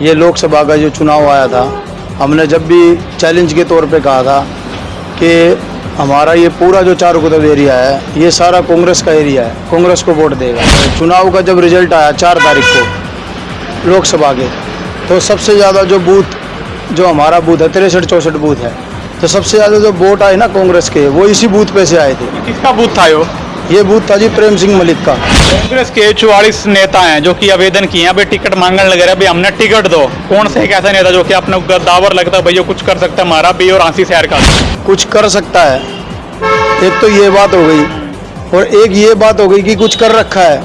ये लोकसभा का जो चुनाव आया था, हमने जब भी चैलेंज के तौर पे कहा था कि हमारा ये पूरा जो चार कुतब एरिया है ये सारा कांग्रेस का एरिया है, कांग्रेस को वोट देगा। चुनाव का जब रिजल्ट आया 4 तारीख को लोकसभा के, तो सबसे ज़्यादा जो बूथ, जो हमारा बूथ है 63-64 बूथ है, तो सबसे ज़्यादा जो वोट आए ना कांग्रेस के, वो इसी बूथ पे से आए थे। किसका बूथ था ये बूथ था जी प्रेम सिंह मलिक का। कांग्रेस के 44 नेता हैं जो कि आवेदन किए हैं, अभी टिकट मांगने लगे रहे, भाई हमने टिकट दो। कौन से एक ऐसा नेता जो कि अपने गद्दावर लगता है भैया कुछ कर सकता है, हमारा भी और आंसी शहर का कुछ कर सकता है, एक तो ये बात हो गई, और एक ये बात हो गई कि कुछ कर रखा है,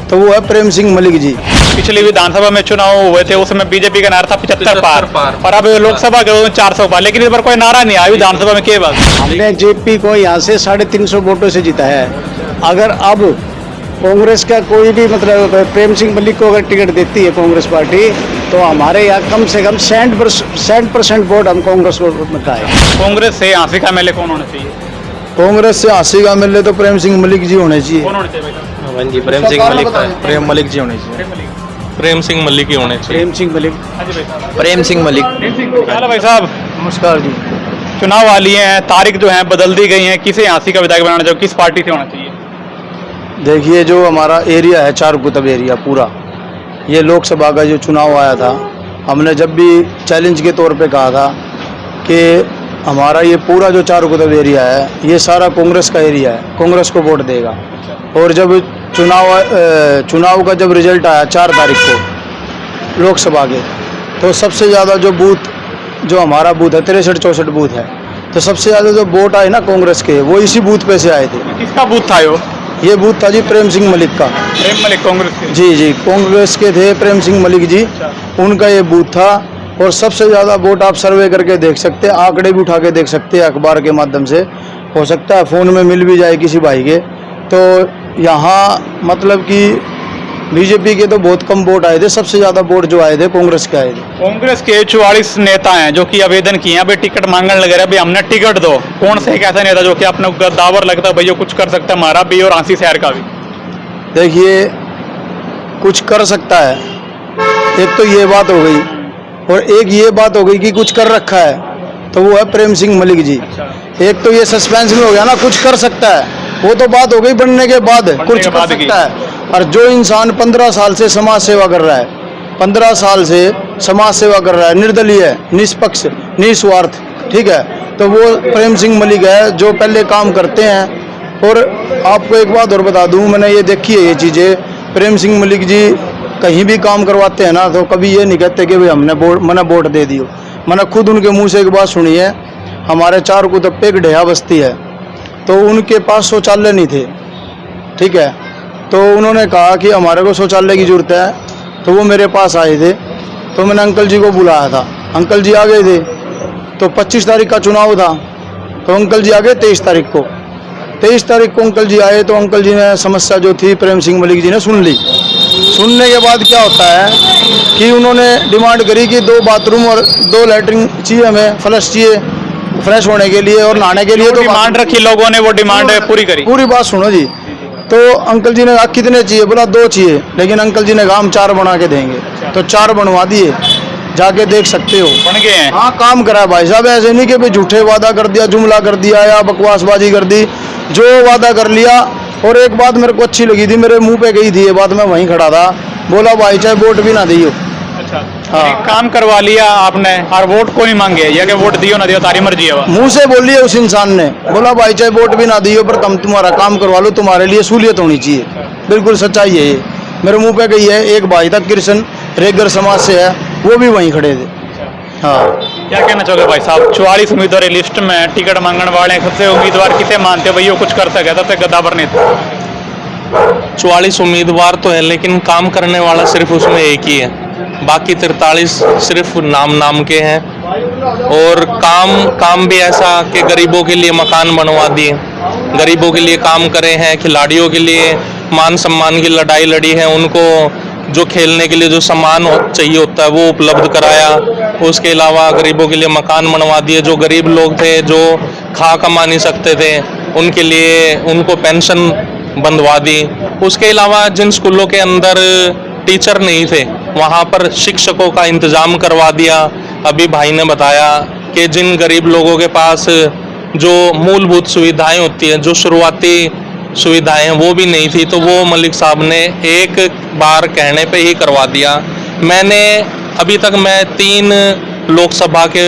तो वो है प्रेम सिंह मलिक जी। पिछली विधानसभा में चुनाव हुए थे, उसमें बीजेपी का नारा था 75 पार, और अब लोकसभा के 400 पार, लेकिन इस बार कोई नारा नहीं आया विधानसभा में केवल। हमने जेपी को यहाँ से 350 वोटों से जीता है। अगर अब कांग्रेस का कोई भी मतलब प्रेम सिंह मलिक को अगर टिकट देती है कांग्रेस पार्टी, तो हमारे यहाँ कम से कम 60% वोट हम कांग्रेस को का है। कांग्रेस से आंसी का एमएलए कौन होना चाहिए? कांग्रेस से 80 का एमएलए तो प्रेम सिंह मलिक जी होने चाहिए। कौन होना चाहिए भाई? जी प्रेम सिंह मलिक का है। प्रेम मलिक जी होने चाहिए। प्रेम सिंह मलिक ही होने चाहिए। प्रेम सिंह मलिक। हाँ जी भाई साहब। प्रेम सिंह मलिक। क्या हाल है भाई साहब? नमस्कार जी। चुनाव वाली हैं, तारीख जो है बदल दी गई है, किसे आंसी का विधायक बनाना चाहिए, किस पार्टी से होना चाहिए? देखिए, जो हमारा एरिया है चार कुतब एरिया पूरा, ये लोकसभा का जो चुनाव आया था, हमने जब भी चैलेंज के तौर पे कहा था कि हमारा ये पूरा जो चार कुतब एरिया है ये सारा कांग्रेस का एरिया है, कांग्रेस को वोट देगा। और जब चुनाव का जब रिजल्ट आया 4 तारीख को लोकसभा के, तो सबसे ज़्यादा जो बूथ, जो हमारा बूथ है 63-64 बूथ है, तो सबसे ज़्यादा जो वोट आए ना कांग्रेस के, वो इसी बूथ पे से आए थे। किसका बूथ था ये बूथ था जी प्रेम सिंह मलिक का। प्रेम मलिक कांग्रेस के? जी, कांग्रेस के थे प्रेम सिंह मलिक जी, उनका ये बूथ था। और सबसे ज़्यादा वोट आप सर्वे करके देख सकते हैं, आंकड़े भी उठा के देख सकते हैं अखबार के माध्यम से, हो सकता है फ़ोन में मिल भी जाए किसी भाई के। तो यहाँ मतलब कि बीजेपी के तो बहुत कम वोट आए थे, सबसे ज़्यादा वोट जो आए थे कांग्रेस के आए थे। कांग्रेस के 44 नेता हैं जो कि आवेदन किए हैं, अभी टिकट मांगने लगे रहे, भाई हमने टिकट दो। कौन से एक ऐसा नेता जो कि अपने गद्दावर लगता है भैया कुछ कर सकता है, हमारा भी और आंसी शहर का भी? देखिए, कुछ कर सकता है, एक तो ये बात हो गई, और एक ये बात हो गई कि कुछ कर रखा है, तो वो है प्रेम सिंह मलिक जी। एक तो ये सस्पेंस में हो गया ना, कुछ कर सकता है, वो तो बात हो गई बनने के बाद, कुछ कर सकता है। और जो इंसान 15 साल से समाज सेवा कर रहा है, 15 साल से समाज सेवा कर रहा है, निर्दलीय है, निष्पक्ष, निस्वार्थ, ठीक है, तो वो प्रेम सिंह मलिक है जो पहले काम करते हैं। और आपको एक बात और बता दूं, मैंने ये देखी है ये चीज़ें, प्रेम सिंह मलिक जी कहीं भी काम करवाते हैं ना, तो कभी ये नहीं कहते कि भाई मैंने वोट दे दियो। मैंने खुद उनके मुंह से एक बात सुनी है, हमारे चार कुतब पे एक ढेया बस्ती है, तो उनके पास शौचालय नहीं थे, ठीक है, तो उन्होंने कहा कि हमारे को शौचालय की ज़रूरत है, तो वो मेरे पास आए थे, तो मैंने अंकल जी को बुलाया था, अंकल जी आ गए थे। तो 25 तारीख का चुनाव था, तो अंकल जी आ गए 23 तारीख को। 23 तारीख को अंकल जी आए, तो अंकल जी ने समस्या जो थी प्रेम सिंह मलिक जी ने सुन ली। सुनने के बाद क्या होता है कि उन्होंने डिमांड करी कि 2 बाथरूम और 2 लैट्रिन चाहिए, हमें फ्लश चाहिए फ्रेश होने के लिए और नहाने के लिए। तो डिमांड रखी लोगों ने, वो डिमांड पूरी करी। पूरी बात सुनो जी। तो अंकल जी ने कहा कितने चाहिए, बोला 2 चाहिए, लेकिन अंकल जी ने कहा हम 4 बना के देंगे। तो 4 बनवा दिए, जाके देख सकते हो, बन गए हैं। हाँ, काम करा भाई साहब, ऐसे नहीं कि भाई झूठे वादा कर दिया, जुमला कर दिया या बकवासबाजी कर दी, जो वादा कर लिया। और एक बात मेरे को अच्छी लगी थी, मेरे मुंह पे गई थी ये बात, मैं वहीं खड़ा था, बोला भाई चाहे वोट भी ना दियो। अच्छा, हाँ। काम करवा लिया आपने और वोट को नहीं मांगे, या कि वोट दियो ना दियो तारी मर्जी है? मुंह से बोलिए उस इंसान ने, बोला भाई चाहे वोट भी ना दियो पर कम तुम्हारा काम करवा लो, तुम्हारे लिए सहूलियत होनी चाहिए। बिल्कुल सच्चाई है ये, मेरे मुंह पे गई है। एक भाई था कृष्ण, रेगर समाज से है, वो भी वहीं खड़े थे। हाँ, क्या कहना चाहोगे भाई साहब? 44 उम्मीदवार लिस्ट में टिकट मांगने वाले सबसे उम्मीदवार किसे मानते हो भैया कुछ कर सके, सबसे गद्दावर नेता? 44 उम्मीदवार तो है, लेकिन काम करने वाला सिर्फ उसमें एक ही है, बाकी 43 सिर्फ नाम के हैं। और काम भी ऐसा कि गरीबों के लिए मकान बनवा दिए, गरीबों के लिए काम करे हैं, खिलाड़ियों के लिए मान सम्मान की लड़ाई लड़ी है, उनको जो खेलने के लिए जो सामान चाहिए होता है वो उपलब्ध कराया। उसके अलावा गरीबों के लिए मकान बनवा दिए, जो गरीब लोग थे जो खा कमा नहीं सकते थे उनके लिए उनको पेंशन बंधवा दी। उसके अलावा जिन स्कूलों के अंदर टीचर नहीं थे, वहाँ पर शिक्षकों का इंतजाम करवा दिया। अभी भाई ने बताया कि जिन गरीब लोगों के पास जो मूलभूत सुविधाएं होती हैं, जो शुरुआती सुविधाएं वो भी नहीं थी, तो वो मलिक साहब ने एक बार कहने पे ही करवा दिया। मैंने अभी तक मैं 3 लोकसभा के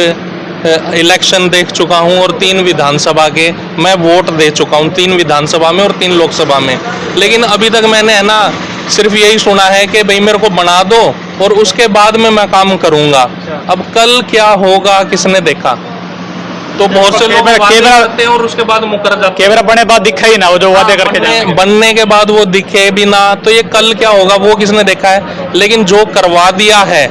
इलेक्शन देख चुका हूं और 3 विधानसभा के मैं वोट दे चुका हूं, 3 विधानसभा में और 3 लोकसभा में। लेकिन अभी तक मैंने है ना सिर्फ यही सुना है कि भाई मेरे को बना दो और उसके बाद में मैं काम करूंगा। अब कल क्या होगा किसने देखा। तो बहुत से लोग वादे करते हैं और उसके बाद मुकर जाते हैं। कैमरा बनने बाद दिखा ही ना वो जो वादे करके बनने के बाद वो दिखे भी ना, तो ये कल क्या होगा वो किसने देखा है। लेकिन जो करवा दिया है,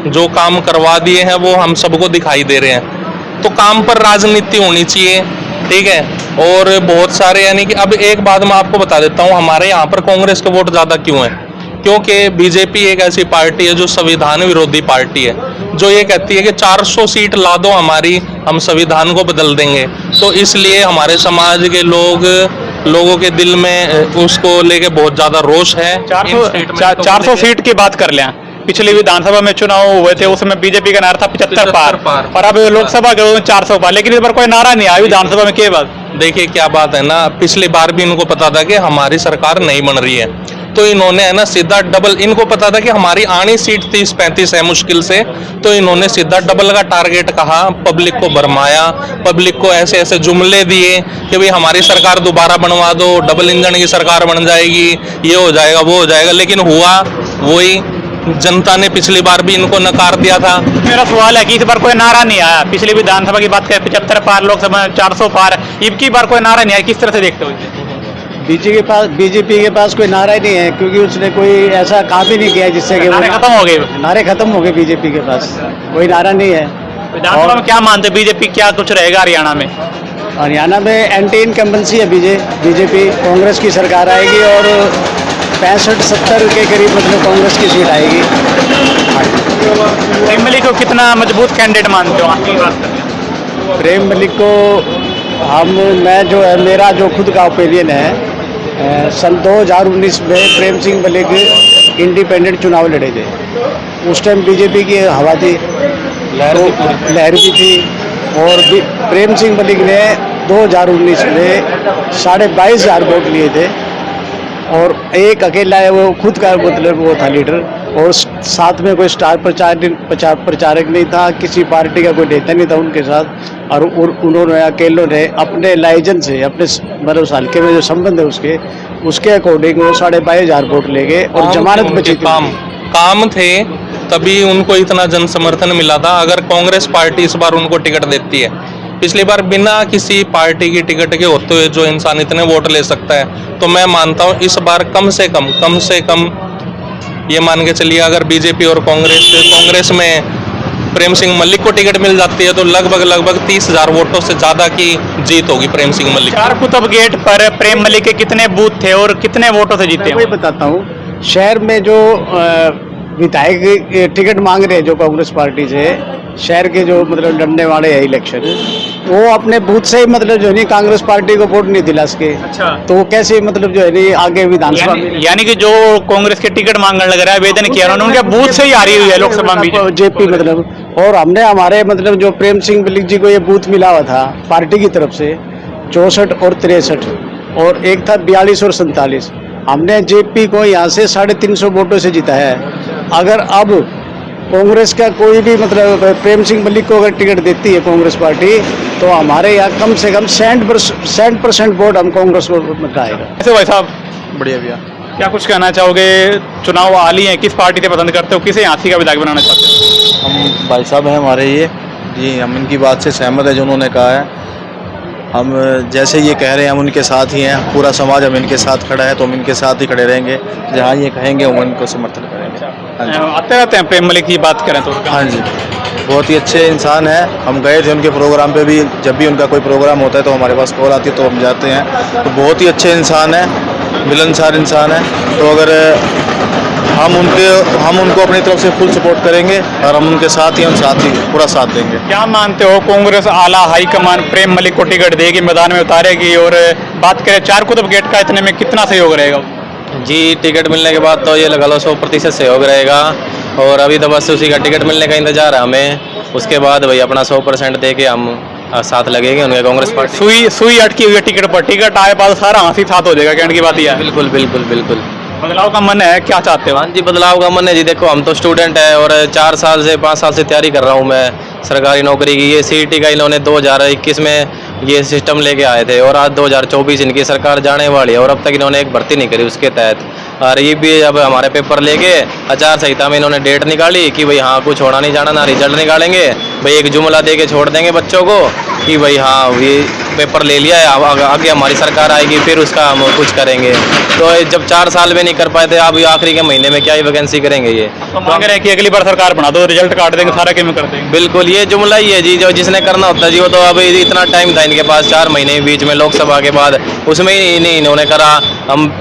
जो काम करवा दिए हैं वो हम सबको दिखाई दे रहे हैं। तो काम पर राजनीति होनी चाहिए, ठीक है। और बहुत सारे यानी कि अब एक बात मैं आपको बता देता हूँ, हमारे यहाँ पर कांग्रेस के वोट ज़्यादा क्यों है, क्योंकि बीजेपी एक ऐसी पार्टी है जो संविधान विरोधी पार्टी है, जो ये कहती है कि 400 सीट ला दो हमारी, हम संविधान को बदल देंगे। तो इसलिए हमारे समाज के लोगों के दिल में उसको लेके बहुत ज्यादा रोष है। 400 सीट की बात कर लें, पिछली विधानसभा में चुनाव हुए थे उसमें बीजेपी का नारा था 75 पार और अब लोकसभा के 400 पार, लेकिन इस बार कोई नारा नहीं आया विधानसभा में। के बाद देखिए क्या बात है ना, पिछली बार भी इनको पता था कि हमारी सरकार नहीं बन रही है, तो इन्होंने है ना सीधा डबल, इनको पता था कि हमारी आनी सीट 30-35 है मुश्किल से, तो इन्होंने सीधा डबल का टारगेट कहा, पब्लिक को भरमाया, पब्लिक को ऐसे ऐसे जुमले दिए कि भाई हमारी सरकार दोबारा बनवा दो, डबल इंजन की सरकार बन जाएगी, ये हो जाएगा वो हो जाएगा। लेकिन हुआ वही, जनता ने पिछली बार भी इनको नकार दिया था। मेरा सवाल है कि इस बार कोई नारा नहीं आया, पिछली विधानसभा की बात करें 75 पार, लोकसभा 400 पार, इनकी बार कोई नारा नहीं आया, किस तरह से देखते हो? बीजेपी के पास कोई नारा ही नहीं है, क्योंकि उसने कोई ऐसा काम ही नहीं किया जिससे कि नारे खत्म हो गए। नारे खत्म हो गए, बीजेपी के पास कोई नारा नहीं है। विधानसभा में क्या मानते बीजेपी क्या कुछ रहेगा हरियाणा में? हरियाणा में एंटी इनकम्बेंसी है, बीजेपी कांग्रेस की सरकार आएगी और 65-70 के करीब मतलब कांग्रेस की सीट आएगी। प्रेम मलिक को कितना मजबूत कैंडिडेट मानते हो? आपकी बात करें प्रेम मलिक को मैं जो है, मेरा जो खुद का ओपिनियन है, सन 2019 में प्रेम सिंह मलिक इंडिपेंडेंट चुनाव लड़े थे, उस टाइम बीजेपी की हवा थी, लहर भी थी, और प्रेम सिंह मलिक ने 2019 में 22,500 वोट लिए थे और एक अकेला है, वो खुद का मतलब वो था लीडर, और साथ में कोई स्टार प्रचारक नहीं था, किसी पार्टी का कोई नेता नहीं था उनके साथ। और उन्होंने अकेलों ने अपने लाइजन से, अपने मतलब सालके में जो संबंध है उसके अकॉर्डिंग वो 22,500 वोट ले गए और जमानत बची। काम थे तभी उनको इतना जन समर्थन मिला था। अगर कांग्रेस पार्टी इस बार उनको टिकट देती है, पिछली बार बिना किसी पार्टी की टिकट के होते हुए जो इंसान इतने वोट ले सकता है, तो मैं मानता हूँ इस बार कम से कम ये मान के चलिए, अगर बीजेपी और कांग्रेस में प्रेम सिंह मलिक को टिकट मिल जाती है तो लगभग 30,000 वोटों से ज्यादा की जीत होगी प्रेम सिंह मलिक। चारकुतब गेट पर प्रेम मलिक के कितने बूथ थे और कितने वोटों से जीते? वही बताता हूँ, शहर में जो विधायक टिकट मांग रहे हैं जो कांग्रेस पार्टी से, शहर के जो मतलब लड़ने वाले हैं इलेक्शन, वो अपने बूथ से ही मतलब जो है कांग्रेस पार्टी को वोट नहीं दिला सके। अच्छा, तो वो कैसे मतलब जो है आगे विधानसभा में, यानी कि जो कांग्रेस के टिकट मांगने लग रहा है, आवेदन किया उन्होंने, उनके बूथ से ही आ रही हुई है लोकसभा में जेपी मतलब। और हमने हमारे मतलब जो प्रेम सिंह मलिक जी को ये बूथ मिला हुआ था पार्टी की तरफ से 64 और 63, और एक था 42 और 47, हमने जेपी को यहाँ से 350 वोटों से जीता है। अगर अब कांग्रेस का कोई भी मतलब प्रेम सिंह मलिक को अगर टिकट देती है कांग्रेस पार्टी, तो हमारे यहाँ कम से कम 60% वोट हम कांग्रेस को आएगा। ऐसे भाई साहब बढ़िया भैया, क्या कुछ कहना चाहोगे? चुनाव आ लिए हैं, किस पार्टी से पसंद करते हो, किसे हाथी का विधायक बनाना चाहते हो? हम भाई साहब हैं हमारे ये जी, हम इनकी बात से सहमत है जो उन्होंने कहा है। हम जैसे ये कह रहे हैं हम उनके साथ ही हैं, पूरा समाज हम इनके साथ खड़ा है, तो हम इनके साथ ही खड़े रहेंगे, जहाँ ये कहेंगे हम उनको समर्थन करेंगे। आते रहते हैं प्रेम मलिक की बात करें तो? हाँ जी, बहुत ही अच्छे इंसान है। हम गए थे उनके प्रोग्राम पे भी, जब भी उनका कोई प्रोग्राम होता है तो हमारे पास कॉल आती है तो हम जाते हैं। तो बहुत ही अच्छे इंसान है, मिलनसार इंसान है। तो अगर हम उनको अपनी तरफ से फुल सपोर्ट करेंगे और हम उनके साथ ही पूरा साथ देंगे। क्या मानते हो, कांग्रेस आला हाईकमान प्रेम मलिक को टिकट देगी, मैदान में उतारेगी? और बात करें चारकुतब गेट का, इतने में कितना सहयोग रहेगा? जी टिकट मिलने के बाद तो ये लगा लो 100% सहयोग रहेगा और अभी तो बस उसी का टिकट मिलने का इंतजार है हमें। उसके बाद भाई अपना 100% दे के हम साथ लगेंगे उनके कांग्रेस पार्टी। सुई अटकी हुई है टिकट पर, टिकट आए बाद सारा हाथी साथ हो जाएगा, कहने की बात यह है। बिल्कुल बिल्कुल बिल्कुल बदलाव का मन है, क्या चाहते हो? हाँ जी बदलाव का मन है जी। देखो हम तो स्टूडेंट है और 4 साल से 5 साल से तैयारी कर रहा हूँ मैं सरकारी नौकरी की। ये सीईटी का इन्होंने 2021 में ये सिस्टम लेके आए थे और आज 2024 इनकी सरकार जाने वाली है और अब तक इन्होंने एक भर्ती नहीं करी उसके तहत। और ये भी अब हमारे पेपर लेके आचार संहिता में इन्होंने डेट निकाली कि भाई हाँ कुछ होना नहीं जाना ना, रिजल्ट निकालेंगे भाई एक जुमला दे के छोड़ देंगे बच्चों को कि भाई हाँ ये पेपर ले लिया है, आगे हमारी सरकार आएगी फिर उसका हम कुछ करेंगे। तो जब 4 साल में नहीं कर पाए थे अब आखिरी के महीने में क्या ही वैकेंसी करेंगे ये। तो मांग रहे हैं कि अगली बार सरकार बना दो, रिजल्ट काट देंगे, सारा गेम कर देंगे। बिल्कुल ये जुमला ही है जी, जो जिसने करना होता है जी वो तो अभी इतना टाइम था इनके पास 4 महीने बीच में लोकसभा के बाद, उसमें ही नहीं इन्होंने करा।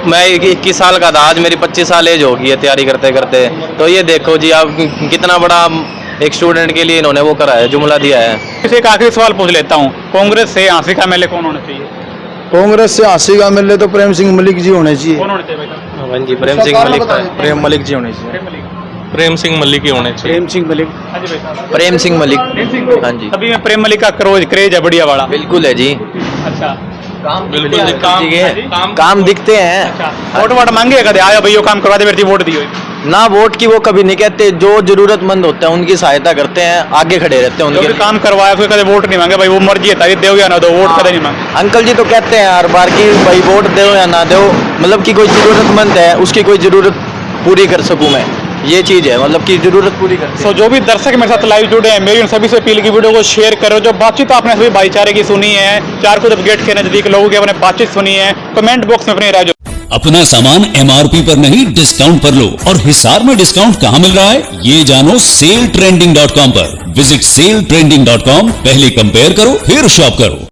मैं 21 साल का था, आज मेरी 25 साल एज होगी है तैयारी करते करते। तो ये देखो जी आप कितना बड़ा एक स्टूडेंट के लिए इन्होंने वो करा है, जुमला दिया है। इसे एक आखिरी सवाल पूछ लेता हूँ, कांग्रेस से झांसी का एमएलए कौन होना चाहिए? कांग्रेस से झांसी का एमएलए तो प्रेम सिंह मलिक जी होने चाहिए। कौन होना चाहिए भाई साहब? हाँ जी प्रेम सिंह मलिक प्रेम मलिक जी होने चाहिए। प्रेम मलिक। प्रेम सिंह मलिक ही होने चाहिए। प्रेम सिंह मलिक। हाँ जी भाई साहब। प्रेम सिंह मलिक। प्रेम सिंह। हाँ जी अभी में प्रेम मलिक का क्रेज है बढ़िया वाला। बिल्कुल है जी। अच्छा बिल्कुल जी, काम दिखते हैं। अच्छा वोट वाट मांगे कदे आया भाई यो काम करवा दे मेरी वोट दियो। ना वोट की वो कभी नहीं कहते, जो जरूरतमंद होते हैं उनकी सहायता करते हैं, आगे खड़े रहते हैं जो उनके भी लिए। काम करवाया फिर कदे वोट नहीं मांगे भाई, वो मर्जी है तारी दो या ना दो, वोट कदे नहीं मांगे। अंकल जी तो कहते हैं हर बार की भाई वोट दो या ना दो, मतलब कि कोई जरूरतमंद है उसकी कोई जरूरत पूरी कर सकूं मैं, ये चीज है मतलब कि जरूरत पूरी कर। सो जो भी दर्शक मेरे साथ लाइव जुड़े हैं, मेरी उन सभी से अपील की वीडियो को शेयर करो। जो बातचीत आपने सभी भाईचारे की सुनी है, चार कुतुब गेट के नजदीक लोगों की अपने बातचीत सुनी है, कमेंट बॉक्स में अपनी राय अपना सामान एमआरपी पर नहीं डिस्काउंट पर लो। और हिसार में डिस्काउंट कहां मिल रहा है ये जानो सेलट्रेंडिंग.com पर। विजिट सेलट्रेंडिंग.com, पहले कंपेयर करो फिर शॉप करो।